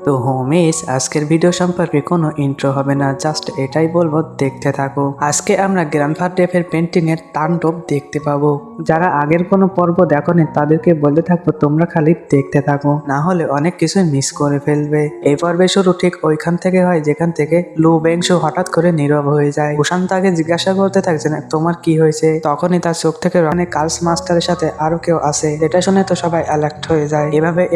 তো হোমিস, আজকের ভিডিও সম্পর্কে কোনো ইন্ট্রো হবে না, জাস্ট এটাই বলবো, দেখতে থাকো। আজকে আমরা গ্র্যান্ডফাদার পেন্টিং এর তাণ্ডব দেখতে পাবো। যারা আগের কোনো পর্ব দেখোনি তাদেরকে বলতে থাকবো তোমরা খালি দেখতে থাকো, না হলে অনেক কিছু মিস করে ফেলবে। এই পর্বের শুরু ঠিক ওইখান থেকে হয় যেখান থেকে লু বেংশু হঠাৎ করে নীরব হয়ে যায়। কুষাণ তাকে জিজ্ঞাসা করতে থাকছে না তোমার কি হয়েছে, তখনই তার চোখ থেকে অনেক কার্লস মাস্টারের সাথে আরো কেউ আসে। এটা শুনে তো সবাই অ্যালার্ট হয়ে যায়।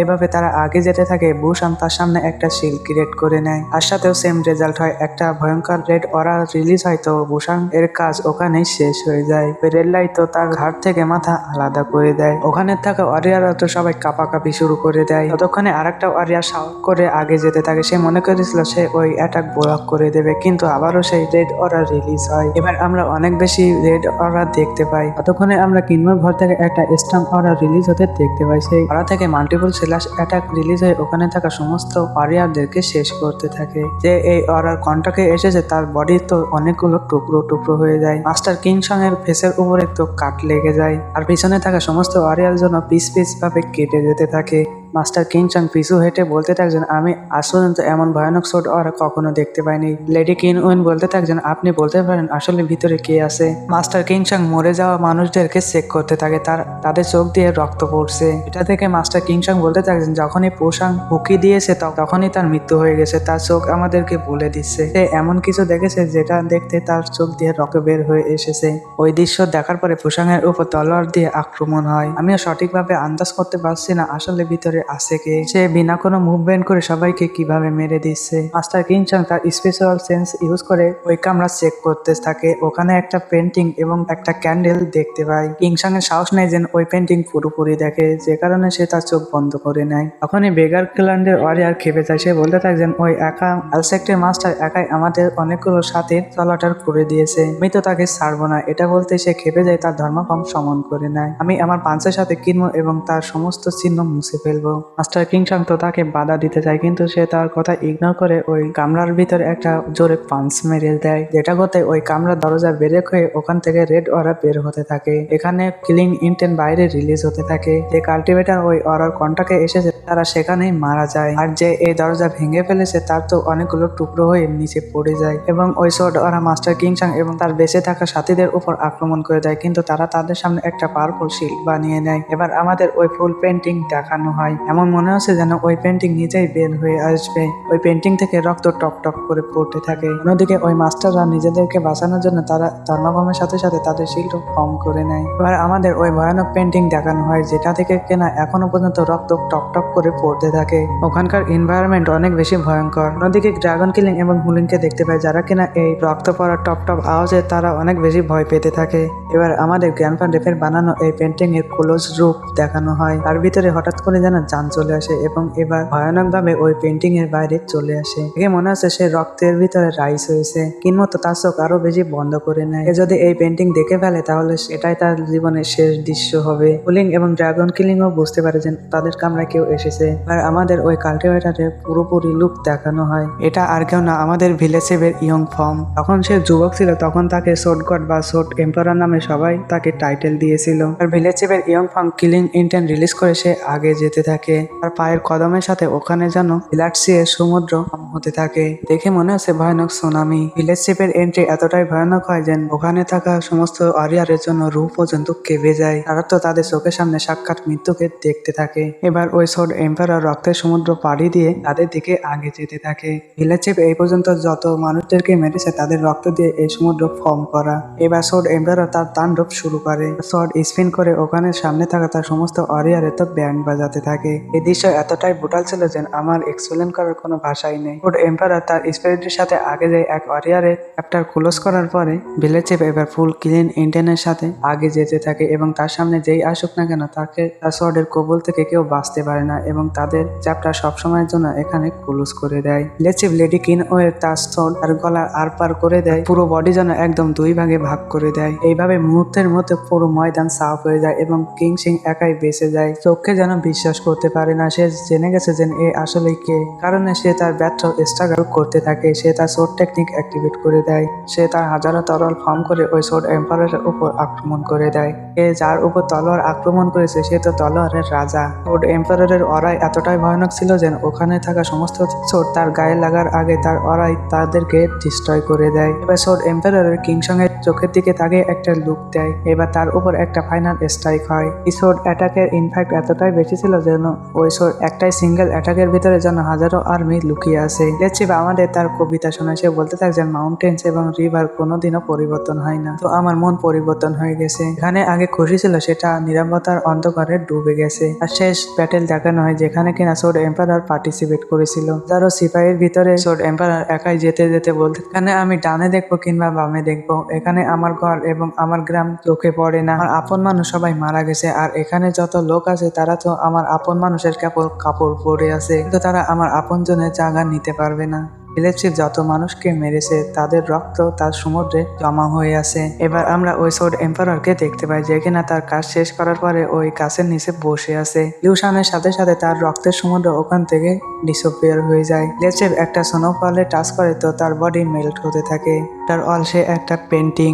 এভাবে তারা আগে যেতে থাকে। বুশান তার সামনে একটা শিল ক্রিয়েট করে নেয়, আর সাথেও সেম রেজাল্ট হয়, একটা ভয়ঙ্কর রেড অরা রিলিজ হয়। তো বুশান এর কাজ ওখানেই শেষ হয়ে যায়। রেড লাইট তো তার ঘাট থেকে মাথা আলাদা করে দেয়। ওখানে থাকা ওয়ারিয়াররা তো সবাই কাঁপাকাঁপি শুরু করে দেয়। ততক্ষণে আরেকটা ওয়ারিয়ার সাহস করে আগে যেতে থাকে। সে মনে করেছিল সে ওই অ্যাটাক ব্লক করে দেবে, কিন্তু আবারও সেই রেড অরা রিলিজ হয়। এবার আমরা অনেক বেশি রেড অরা দেখতে পাই। ততক্ষণে আমরা কিনমোর ঘর থেকে একটা স্টাম্প অরা রিলিজ হতে দেখতে পাই। সেই অরা থেকে মাল্টিপল স্ল্যাশ অ্যাটাক রিলিজ হয়ে ওখানে থাকা সমস্ত ওয়ারিয়ারদেরকে শেষ করতে থাকে। যে এই অরার কন্টাকে এসেছে তার বডি তো অনেকগুলো টুকরো টুকরো হয়ে যায়। মাস্টার কিংসং এর ফেসের উপরে তো কাট লেগে যায়, আর পিছনে থাকা সমস্ত ওয়ারিয়ার জন্য পিস পিস ভাবে কেটে যেতে থাকে। মাস্টার কিংসং পিছু হেঁটে বলতে থাকছেন আমি আজ পর্যন্ত এমন ভয়ানক সোড অরা কখনো দেখতে পাইনি। লেডি কিনউইন বলতে থাকছেন আপনি বলতে পারেন আসলে ভিতরে কে আছে। মাস্টার কিংসং মরে যাওয়া মানুষদেরকে চেক করতে থাকে, তাদের চোখ দিয়ে রক্ত পড়ছে। এটা থেকে মাস্টার কিংসং বলতে থাকছেন যখনই পোশাং হুকি দিয়েছে তখনই তার মৃত্যু হয়ে গেছে। তার চোখ আমাদেরকে বলে দিচ্ছে সে এমন কিছু দেখেছে যেটা দেখতে তার চোখ দিয়ে রক্ত বের হয়ে এসেছে। ওই দৃশ্য দেখার পরে পোশাং এর উপর তলোয়ার দিয়ে আক্রমণ হয়। আমিও সঠিকভাবে আন্দাজ করতে পারছি না আসলে ভিতরে আছে কে। সে বিনা কোনো মুভমেন্ট করে সবাইকে কিভাবে মেরে দিচ্ছে। মাস্টার কিংসং তার স্পেশাল সেন্স ইউজ করে ওই কামরা চেক করতে থাকে। ওখানে একটা পেন্টিং এবং একটা ক্যান্ডেল দেখতে পায়। কিংসং এর সাহস নেই যে ওই পেন্টিং পুরোপুরি দেখে, যে কারণে সে তার চোখ বন্ধ করে নেয়। তখনই বেগার ক্ল্যান্ডের ওয়ারিয়ার খেপে যায়। সে বলতে থাকছেন ওই একা আলসেক্টের মাস্টার একাই আমাদের অনেকগুলো সাথীর চলাটার করে দিয়েছে, আমি তো তাকে ছাড়বো না। এটা বলতে সে খেপে যায়, তার ধর্মকম সমন করে নেয়। আমি আমার পাঞ্চের সাথে কিনবো এবং তার সমস্ত চিহ্ন মুছে ফেলবো। মাস্টার কিংসং তো তাকে বাধা দিতে চায়, কিন্তু সে তার কথা ইগনোর করে ওই কামরার ভিতরে একটা জোরে পাঞ্চ মেরে দেয়, যেটা করতে ওই কামরার দরজা ব্রেক হয়ে ওখান থেকে রেড অরা বের হতে থাকে। এখানে কিলিং ইন্টেন্ট বাইরে রিলিজ হতে থাকে। যে কাল্টিভেটার ওই অরার কন্টাকে এসেছে তারা সেখানেই মারা যায়, আর যে এই দরজা ভেঙে ফেলেছে তার তো অনেকগুলো টুকরো হয়ে নিচে পড়ে যায়। এবং ওই সোড অরা মাস্টার কিংসং এবং তার বেঁচে থাকা সাথীদের উপর আক্রমণ করে দেয়, কিন্তু তারা তাদের সামনে একটা পাওয়ারফুল শিল্ড বানিয়ে নেয়। এবার আমাদের ওই ফুল পেন্টিং দেখানো হয়। এমন মনে হচ্ছে যেন ওই পেন্টিং নিজেই বের হয়ে আসবে। ওই পেন্টিং থেকে রক্ত টক টক করে পড়তে থাকে। অন্যদিকে ওই মাস্টাররা নিজেদেরকে বাঁচানোর জন্য তারা ধর্মকমের সাথে সাথে তাদের শিল্ড ফর্ম করে নেয়। এবার আমাদের ওই ভয়ানক পেন্টিং দেখানো হয়, যেটা থেকে কেনা এখনো পর্যন্ত রক্ত টক টক করে পড়তে থাকে। ওখানকার এনভায়রনমেন্ট অনেক বেশি ভয়ঙ্কর। অন্যদিকে ড্রাগন কিলিং এবং হুলিংকে দেখতে পাই, যারা কিনা এই রক্ত পড়া টপ টপ আওয়াজে তারা অনেক বেশি ভয় পেতে থাকে। এবার আমাদের গ্র্যান্ডফাদার বানানো এই পেন্টিং এর ক্লোজ রূপ দেখানো হয়। তার ভিতরে হঠাৎ করে যেন জান চলে আসে এবং এবার ভয়ানক ভাবে ওই পেন্টিং এর বাইরে চলে আসে। দেখে মনে হচ্ছে সে রক্তের ভিতরে রাইস হয়েছে। কিনমতো তার চোখ আরো বেশি বন্ধ করে নেয়। যদি এই পেন্টিং দেখে ফেলে তাহলে সেটাই তার জীবনের শেষ দৃশ্য হবে। হুলিং এবং ড্রাগন কিলিং ও বুঝতে পারে যে তাদের কামরায় কেউ এসেছে। আর আমাদের ওই কাল্টিভেটারের পুরোপুরি লুক দেখানো হয়। এটা আর কেউ না, আমাদের ভিলেজের ইয়ং ফর্ম। তখন সে যুবক ছিল, তখন তাকে সোড গড বা সোড এম্পারার নামে সবাই তাকে টাইটেল দিয়েছিল। আর ভিলেজের young form killing intent release করে সে আগে যেতে থাকে। আর পায়ের কদমের সাথে ওখানে যেন বিলাটসিয়ে সমুদ্র হতে থাকে। দেখে মনে হচ্ছে ভয়ানক সুনামি। ভিলেজের এন্ট্রি এতটাই ভয়ানক হয় যে ওখানে থাকা সমস্ত ওয়ারিয়ারের জন্য রূপ পর্যন্ত কেঁপে যায়। তারা তো তাদের চোখের সামনে সাক্ষাৎ মৃত্যুকে দেখতে থাকে। এবার ওই সোড এম্পারার রক্তের সমুদ্র পাড়ি দিয়ে তাদের দিকে আগে যেতে থাকে। ভিলেজের এই পর্যন্ত যত মানুষদেরকে মেরেছে তাদের রক্ত দিয়ে এই সমুদ্র ফর্ম করা। এবার সোড এম্পারার তার তাণ্ডব শুরু করে। সোড স্পিন করে ওখানে সামনে থাকা তার সমস্ত ওয়ারিয়ারে তো ব্যান্ড বাজাতে থাকে। এই দৃশ্য এতটাই ব্রুটাল ছিল যে আমার এক্সপ্লেন করার কোনো ভাষাই নেই। সোড এম্পারার তার স্পিরিটের সাথে আগে যায় এক ওয়ারিয়ারের চ্যাপ্টার ক্লোজ করার পরে ভিলেজের এবার ফুল ক্লিন ইন্টেনের সাথে আগে যেতে থাকে এবং তার সামনে যেই আসুক না কেন তাকে তার সোডের কবল থেকে কেউ বাঁচতে পারে না এবং তাদের চ্যাপ্টার সবসময়ের জন্য এখানে ক্লোজ করে দেয়। ভিলেজের লেডি কিনওয়ের তার সোড তার গলা আর পার করে দেয়, পুরো বডি যেন একদম দুই ভাগে ভাগ করে দেয়। এইভাবে মুহূর্তের মধ্যে পুরো ময়দান সাফ হয়ে যায় এবং কিংসিং একাই বেঁচে যায়। চোখে যেন বিশ্বাস করতে পারে না। সে জেনে গেছে যে এ আসলে কে, কারণ সে তার ব্যর্থ স্ট্রাগল করতে থাকে। সে তার সোর্ড টেকনিক অ্যাক্টিভেট করে দেয়। সে তার হাজারো তলোয়ার ফর্ম করে ওই সোর্ড এম্পায়ারের উপর আক্রমণ করে দেয়। এ যার উপর তলোয়ার আক্রমণ করেছে সে তো তলোয়ারের রাজা। সোর্ড এম্পায়ারের অরাই এতটাই ভয়ানক ছিল যে ওখানে থাকা সমস্ত সোর্ড তার গায়ে লাগার আগে তার অরাই তাদেরকে ডিস্ট্রয় করে দেয়। এবার সোর্ড এম্পায়ারের কিংসং এর চোখের দিকে তাকে একটা লুক দেয়। এবার তার উপর একটা ফাইনাল স্ট্রাইক হয়। এই সোর্ড অ্যাটাকের ইনফ্যাক্ট এতটাই বেশি ছিল যেন ওই সোর্ড একটাই সিঙ্গেল অ্যাটাকের ভিতরে যেন হাজারো আর্মি লুকিয়ে আছে। লেটসিপ আমাদের তার কবিতা শোনায়। সে বলতে থাকে যে মাউন্টেন্স এবং রিভার কোনোদিনও পরিবর্তন হয় না, তো আমার মন পরিবর্তন হয়ে গেছে। এখানে আগে খুশি ছিল সেটা নিরাপত্তার অন্ধকারে ডুবে গেছে। আর শেষ ব্যাটেল দেখানো হয় যেখানে কিনা সোর্ড এম্পায়ার পার্টিসিপেট করেছিল। যারও সিপাহীর ভিতরে সোর্ড এম্পায়ার একাই যেতে যেতে বলতে, এখানে আমি ডানে দেখবো কিংবা বামে দেখবো, এখানে আমার ঘর এবং আমার গ্রাম চোখে পড়ে না। আমার আপন মানুষ সবাই মারা গেছে, আর এখানে যত লোক আছে তারা তো আমার আপন মানুষের কাপড় পরে আছে, কিন্তু তারা আমার আপন জনের জায়গা নিতে পারবে না। লেটসিপ যত মানুষকে মেরেছে তাদের রক্ত তার সমুদ্রে জমা হয়ে আছে। এবার আমরা ওই সোর্ড এম্পায়ারকে দেখতে পাই যে কিনা তার কাজ শেষ করার পরে ওই গাছের নিচে বসে আছে। লিউশানের সাথে সাথে তার রক্তের সমুদ্র ওখান থেকে ডিসঅ্যাপিয়ার হয়ে যায়। লেটসিপ একটা স্নোফলে টাচ করে তো তার বডি মেল্ট হতে থাকে। তার অল সে একটা পেন্টিং।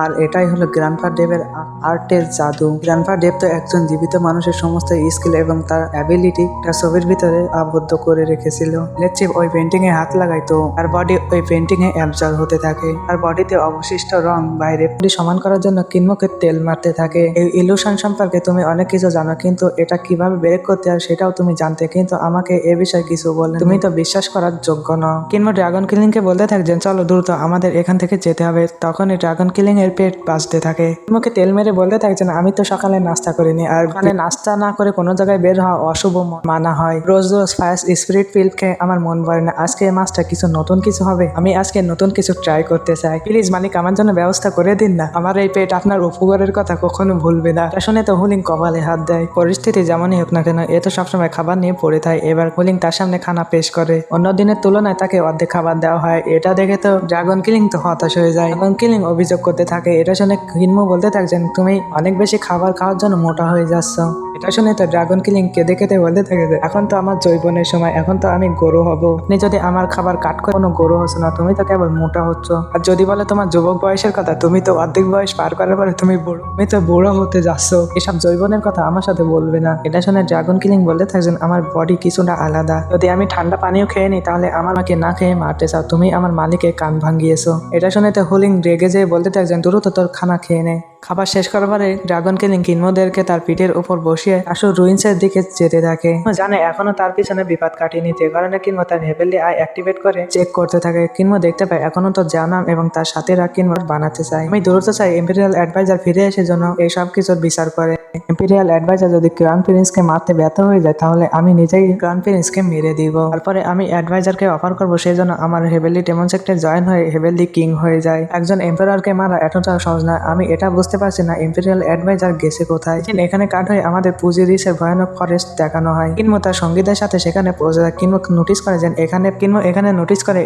আর এটাই হলো গ্র্যান্ডফা ডেভের আর্টের জাদু। গ্র্যান্ডফা ডেভ তো একজন জীবিত মানুষের সমস্ত স্কিল এবং তার অ্যাবিলিটি তার ছবির ভিতরে আবদ্ধ করে রেখেছিল। লেটসিপ ওই পেন্টিং এ হাত লাগায় তো তার বডি ওই পেন্টিং এ অ্যাবজর্ব হতে থাকে। তার বডিতে অবশিষ্ট রং বাইরে সমান করার জন্য কিনমুখে তেল মারতে থাকে। এই ইলুশন সম্পর্কে তুমি অনেক কিছু জানো, কিন্তু এটা কিভাবে ব্রেক করতে হয় সেটাও তুমি জানতে, কিন্তু আমাকে এ বিষয়ে কিছু বললে তুমি তো বিশ্বাস করার যোগ্য নও। কিনমো ড্রাগন কিলিং কে বলতে থাকছেন চলো দ্রুত আমাদের এখান থেকে যেতে হবে। তখনই ড্রাগন কিলিং এর পেট বাঁচতে থাকে। মুখে তেল মেরে বলতে থাকছেন আমি তো সকালে নাস্তা করিনি, আর ওখানে নাস্তা না করে কোনো জায়গায় বের হওয়া অশুভ মানা হয়। রোজ রোজ ফায়ার স্পিরিট ফিল্ড খেয়ে আমার মন ভরে না। আজকে এই মাসটা কিছু নতুন কিছু হবে, আমি আজকে নতুন কিছু ট্রাই করতে চাই। প্লিজ মালিক আমার জন্য ব্যবস্থা করে দিন না, আমার এই পেট আপনার উপকারের কথা কখনো ভুলবে না। এটা শুনে তো হুলিং কপালে হাত দেয়। পরিস্থিতি যেমনই হোক না কেন এ তো সবসময় খাবার নিয়ে পড়ে থাকে। এবার হুলিং তার সামনে খানা পেশ করে। অন্য দিনের তুলনায় তাকে অর্ধেক খাবার দেওয়া হয়। এটা দেখে তো ড্রাগন কিলিং তো হতাশ হয়ে যায়। ড্রাগন কিলিং অভিযোগ করতে থাকে। এটা শুনে কিনমু বলতে থাকছেন তুমি অনেক বেশি খাবার খাওয়ার জন্য মোটা হয়ে যাচ্ছ। এটা শুনে তো ড্রাগন কিলিং কেঁদে কেঁদে বলতে থাকে যে এখন তো আমার যৌবনের সময়, এখন তো আমি গরু হব। আপনি যদি আমার খাবার কাট করে কোনো গরু হচ্ছে না, তুমি তো কেবল মোটা হচ্ছ। আর যদি বলে তোমার যুবক বয়সের কথা, তুমি তো অর্ধেক বয়স পার করার পরে তুমি তো বুড়ো হতে যাচ্ছ। এসব যৌবনের কথা আমার সাথে বলবে না। এটা শুনে ড্রাগন কিলিং বলতে থাকছেন আমার বডি কিছুটা আলাদা। যদি আমি ঠান্ডা পানিও খেয়ে নিই তাহলে আমাকে না খেয়ে মারতে চাও। তুমি আমার মালিকের কান ভাঙিয়েছো। এটা শুনে তো হুলিং রেগে যেয়ে বলতে থাকছেন দ্রুত তোর খানা খেয়ে নে। খাবার শেষ করার পরে ড্রাগন কিলিং কিনমোদেরকে তার পিঠের উপর বসিয়ে আসল রুইন্সের দিকে যেতে থাকে। জানে এখনো তার পিছনে বিপদ কাটিয়ে যে কারণে কিনমো তার হেভেলি আই অ্যাক্টিভেট করে চেক করতে থাকে। কিনমো দেখতে পায় এখনো তো জানাম এবং তার সাথীরা কিনমো বানাতে চায়। আমি দ্রুত চাই ইম্পেরিয়াল অ্যাডভাইজার ফিরে এসে জন্য এই সব কিছুর বিচার করে। ইম্পেরিয়াল অ্যাডভাইজার যদি ক্রাউন প্রিন্সকে মারতে ব্যর্থ হয়ে যায় তাহলে আমি নিজেই ক্রাউন প্রিন্সকে মেরে দিব। তারপরে আমি অ্যাডভাইজারকে অফার করবো সেই জন্য আমার হেভেলি ডেমন সেক্টর জয়েন হয়ে হেভেলি কিং হয়ে যায়। একজন এম্পায়ারকে মারা এতটা সহজ না। আমি এটা বুঝতে পারছি না ইম্পেরিয়াল অ্যাডভাইজার গেছে কোথায়। এখানে কাট হয়ে আমাদের পুঁজি রিসের ভয়ানক ফরেস্ট দেখানো হয়। কিনমো তার সঙ্গীদের সাথে সেখানে পৌঁছে যায়। কিনমো নোটিস করে যে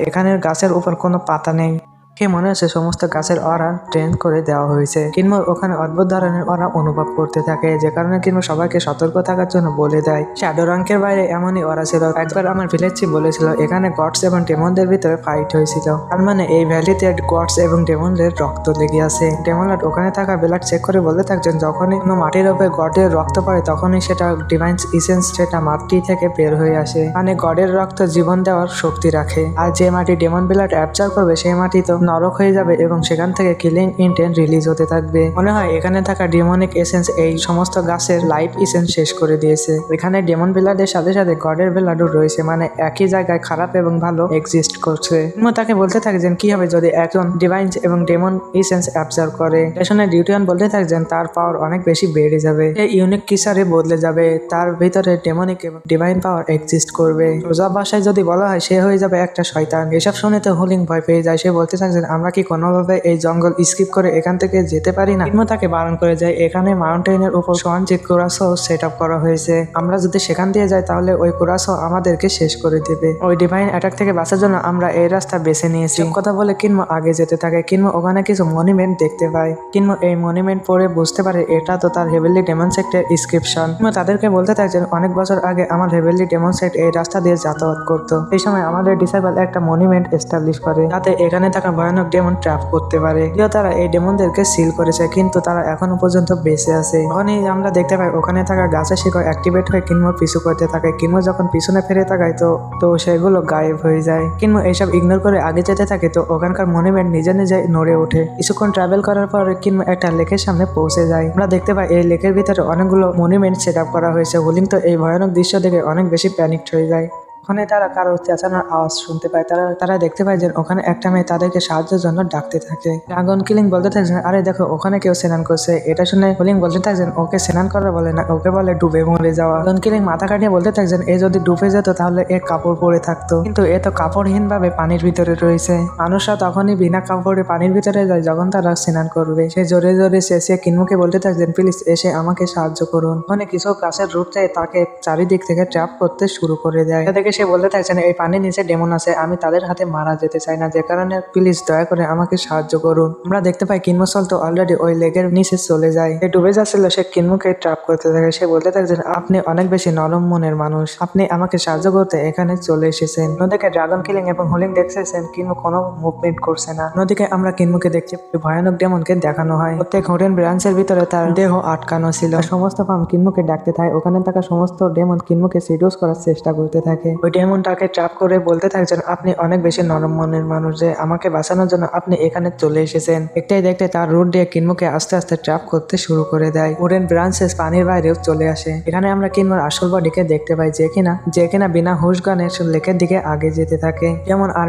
এখানের গাছের উপর কোনো পাতা নেই। কে মনে হচ্ছে সমস্ত গাছের অরা ট্রেন করে দেওয়া হয়েছে। কিনমোর ওখানে অদ্ভুত ধরনের অরা অনুভব করতে থাকে, যে কারণে কিনমো সবাইকে সতর্ক থাকার জন্য বলে দেয়। শ্যাডো রাঙ্কের বাইরে এমনই অরা ছিল। একবার আমার ভিলেজ চিফ বলেছিল এখানে গডস এবং ডেমনদের ভিতরে ফাইট হয়েছিল, তার মানে এই ভ্যালিতে গডস এবং ডেমনদের রক্ত লেগে আছে। ডেমনলাট ওখানে থাকা ব্লাড চেক করে বলতে থাকছেন যখনই কোনো মাটির উপরে গডের রক্ত পড়ে তখনই সেটা ডিভাইন ইসেন্স সেটা মাটি থেকে বের হয়ে আসে, মানে গডের রক্ত জীবন দেওয়ার শক্তি রাখে। আর যে মাটি ডেমন ব্লাড অ্যাবজর্ব করবে সেই মাটি তো নরক হয়ে যাবে এবং সেখান থেকে কিলিং ইন্টেন্ট রিলিজ হতে থাকবে। মনে হয় এখানে থাকা ডেমনিক এসেন্স এই সমস্ত গাছের লাইফ এসেন্স শেষ করে দিয়েছে। এখানে ডেমন ব্লাডের সাথে সাথে গডের ব্লাডও রয়েছে, মানে একই জায়গায় খারাপ এবং ভালো এক্সিস্ট করছে। তাকে বলতে থাকছেন কি হবে যদি একজন ডিভাইন এবং ডেমন এসেন্স অ্যাবজর্ব করে। স্টেশনে ডিউটিয়ান বলতে থাকছেন তার পাওয়ার অনেক বেশি বেড়ে যাবে, এই ইউনিক কিসারে বদলে যাবে, তার ভিতরে ডেমনিক এবং ডিভাইন পাওয়ার এক্সিস্ট করবে। সোজা ভাষায় যদি বলা হয় সে হয়ে যাবে একটা শয়তান। এসব শুনে তো হুলিং ভয় পেয়ে যায়। সে বলতে থাকে থাকছেন আমরা কি কোনোভাবে এই জঙ্গল স্কিপ করে এখান থেকে যেতে পারি না। কিনমো তাকে বারণ করে যায় এখানে মাউন্টেনের উপর সোয়ানজি কুরাসো সেট আপ করা হয়েছে, আমরা যদি সেখান দিয়ে যাই তাহলে ওই কুরাসো আমাদেরকে শেষ করে দেবে। ওই ডিভাইন অ্যাটাক থেকে বাঁচার জন্য আমরা এই রাস্তা বেছে নিয়েছি। কথা বলে কিনমো আগে যেতে থাকে। কিনমো ওখানে কিছু মনিউমেন্ট দেখতে পায়। কিনমো এই মনিউমেন্ট পড়ে বুঝতে পারে এটা তো তার হেভেনলি ডেমন সেক্টের ইনস্ক্রিপশন। কিনমো তাদেরকে বলতে থাকে অনেক বছর আগে আমার হেভেনলি ডেমন সেক্ট এই রাস্তা দিয়ে যাতায়াত করতো। এই সময় আমাদের ডিসাইবল একটা মনিউমেন্ট এস্টাবলিশ করে যাতে এখানে থাকা ভয়ানক ডেমন ট্র্যাপ করতে পারে। যদিও তারা এই ডেমনদেরকে সিল করেছে কিন্তু তারা এখনো পর্যন্ত বেঁচে আছে। তখনই আমরা দেখতে পাই ওখানে থাকা গাছের শিকড় অ্যাক্টিভেট হয়ে কিনমোর পিছু করতে থাকে। কিনমো যখন পিছনে ফিরে তাকায় তো সেগুলো গায়েব হয়ে যায়। কিনমো এইসব ইগনোর করে আগে যেতে থাকে তো ওখানকার মনিউমেন্ট নিজে নিজে নড়ে ওঠে। কিছুক্ষণ ট্রাভেল করার পর কিনমো একটা লেকের সামনে পৌঁছে যায়। আমরা দেখতে পাই এই লেকের ভিতরে অনেকগুলো মনিউমেন্ট সেট আপ করা হয়েছে। হুলিং তো এই ভয়ানক দৃশ্য দেখে অনেক বেশি প্যানিকড হয়ে যায়। ওখানে তারা কারোর চেঁচানোর আওয়াজ শুনতে পায়। তারা দেখতে পায় যে ওখানে একটা মেয়ে তাদেরকে সাহায্যের জন্য ডাকতে থাকে। ড্রাগন কিলিং বলতে থাকছেন আরে দেখো ওখানে কেউ স্নান করছে। এটা শুনে হুলিং বলতে থাকছেন ওকে স্নান করা বলে না, ওকে বলে ডুবে মরে যাওয়া। ড্রাগন কিলিং মাথা কাটিয়ে বলতে থাকছেন এ যদি ডুবে যেত তাহলে এ কাপড় পরে থাকতো, কিন্তু এ তো কাপড়হীন ভাবে পানির ভিতরে রয়েছে। মানুষরা তখনই বিনা কাপড়ে পানির ভিতরে যায় যখন তারা স্নান করবে। সে জোরে জোরে চেঁচিয়ে কিনমুকে বলতে থাকছেন প্লিজ এসে আমাকে সাহায্য করুন। ওখানে কিছু গাছের রুট থেকে তাকে চারিদিক থেকে ট্র্যাপ করতে শুরু করে দেয়। সে বলতে থাকছেন এই পানির নিচে ডেমন আছে, আমি তাদের হাতে মারা যেতে চাই না, যে কারণে প্লিজ দয়া করে আমাকে সাহায্য করুন। আমরা দেখতে পাই কিনমো সল তো অলরেডি ওই লেগের নিচে চলে যায়। সে ডুবে যাচ্ছিল, সে কিনমোকে ট্র্যাপ করতে থাকে। সে বলতে থাকছেন আপনি অনেক বেশি নরম মনের মানুষ, আপনি আমাকে সাহায্য করতে এখানে চলে এসেছেন। নদীকে ড্রাগন কিলিং এবং হুলিং দেখতেছেন কিনমো কোনো মুভমেন্ট করছে না। নদীকে আমরা কিনমোকে দেখছি ভয়ানক ডেমনকে দেখানো হয়। প্রত্যেক হোটেল ব্রাঞ্চের ভিতরে তার দেহ আটকানো ছিল। সমস্ত ফার্ম কিনমোকে ডাকতে থাকে। ওখানে থাকা সমস্ত ডেমন কিনমোকে সিডিউস করার চেষ্টা করতে থাকে। ওই ডেমনটাকে ট্র্যাপ করে বলতে থাকছেন আপনি অনেক বেশি নরম মনের মানুষ যে আমাকে বাঁচানোর জন্য আপনি এখানে চলে এসেছেন। একটাই দেখতে তার রুট দিয়ে কিনমোকে আস্তে আস্তে ট্র্যাপ করতে শুরু করে দেয়। উডেন ব্রাঞ্চেস পানির বাইরেও চলে আসে। এখানে আমরা কিনমোর আসল বডিকে দেখতে পাই যে কিনা বিনা হুশ গানে লেকের দিকে আগে যেতে থাকে। যেমন আর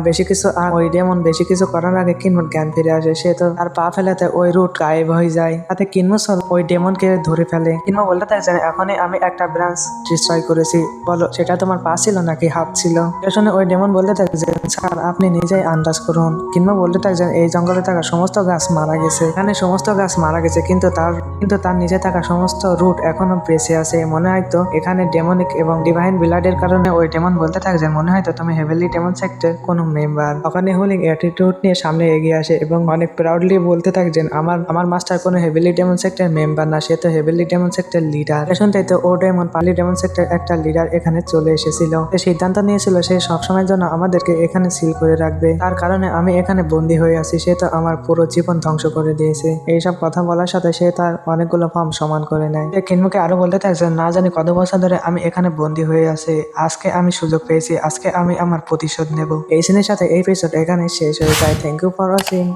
ওই ডেমন বেশি কিছু করার আগে কিনমোর জ্ঞান ফিরে আসে। সে তো তার পা ফেলাতে ওই রুট গায়েব হয়ে যায়। তাতে কিনমো সল ওই ডেমনকে ধরে ফেলে। কিনমো বলতে থাকছেন এখনই আমি একটা ব্রাঞ্চ ডিস্ট্রয় করেছি, বলো সেটা তোমার পা ছিল নাকি হাত ছিল? শুনে ওই ডেমন বলতে থাকছেন স্যার আপনি নিজেই আন্দাজ করুন। কিংবা বলতে থাকছেন এই জঙ্গলে থাকা সমস্ত গাছ মারা গেছে, এখানে সমস্ত গাছ মারা গেছে, কিন্তু তার নিচে থাকা সমস্ত রুট এখনো বেঁচে আছে। মনে হয়তো এখানে ডেমনিক এবং ডিভাইন ব্লাডের কারণে ওই ডেমন বলতে থাকছেন মনে হয়তো তুমি হেভেনলি ডেমন সেক্টর কোনো মেম্বার। ওখানে হুলিং অ্যাটিটিউড নিয়ে সামনে এগিয়ে আসে এবং অনেক প্রাউডলি বলতে থাকছেন আমার মাস্টার কোনো হেভেনলি ডেমন সেক্টর মেম্বার না, সে তো হেভেনলি ডেমন সেক্টর লিডার। শুনতে তো ও ডেমন পালি ডেমন সেক্টর একটা লিডার এখানে চলে এসেছিল। সে সিদ্ধান্ত নিয়েছিল সে সবসময়ের জন্য আমাদেরকে এখানে সিল করে রাখবে, তার কারণে আমি এখানে বন্দী হয়ে আছি। সে তো আমার পুরো জীবন ধ্বংস করে দিয়েছে। এইসব কথা বলার সাথে সে তার অনেকগুলো ফর্ম সমান করে নেয়। কিনমুকে আরো বলতে থাকছে না জানি কত বছর ধরে আমি এখানে বন্দী হয়ে আছি, আজকে আমি সুযোগ পেয়েছি, আজকে আমি আমার প্রতিশোধ নেব। এই সিনের সাথে এই এপিসোড এখানে শেষ হয়ে যায়। Thank you for watching.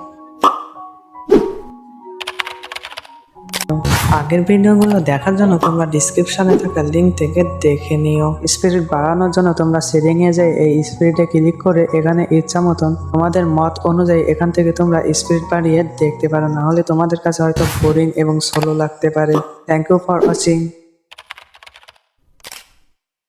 আগের ভিডিওগুলো দেখার জন্য তোমরা ডিসক্রিপশনে থাকা লিঙ্ক থেকে দেখে নিও। স্পিরিট বাড়ানোর জন্য তোমরা সেটিংয়ে যাই এই স্পিরিটে ক্লিক করে এখানে ইচ্ছা মতন তোমাদের মত অনুযায়ী এখান থেকে তোমরা স্পিরিট বাড়িয়ে দেখতে পারো, না হলে তোমাদের কাছে হয়তো বোরিং এবং স্লো লাগতে পারে। Thank you for watching.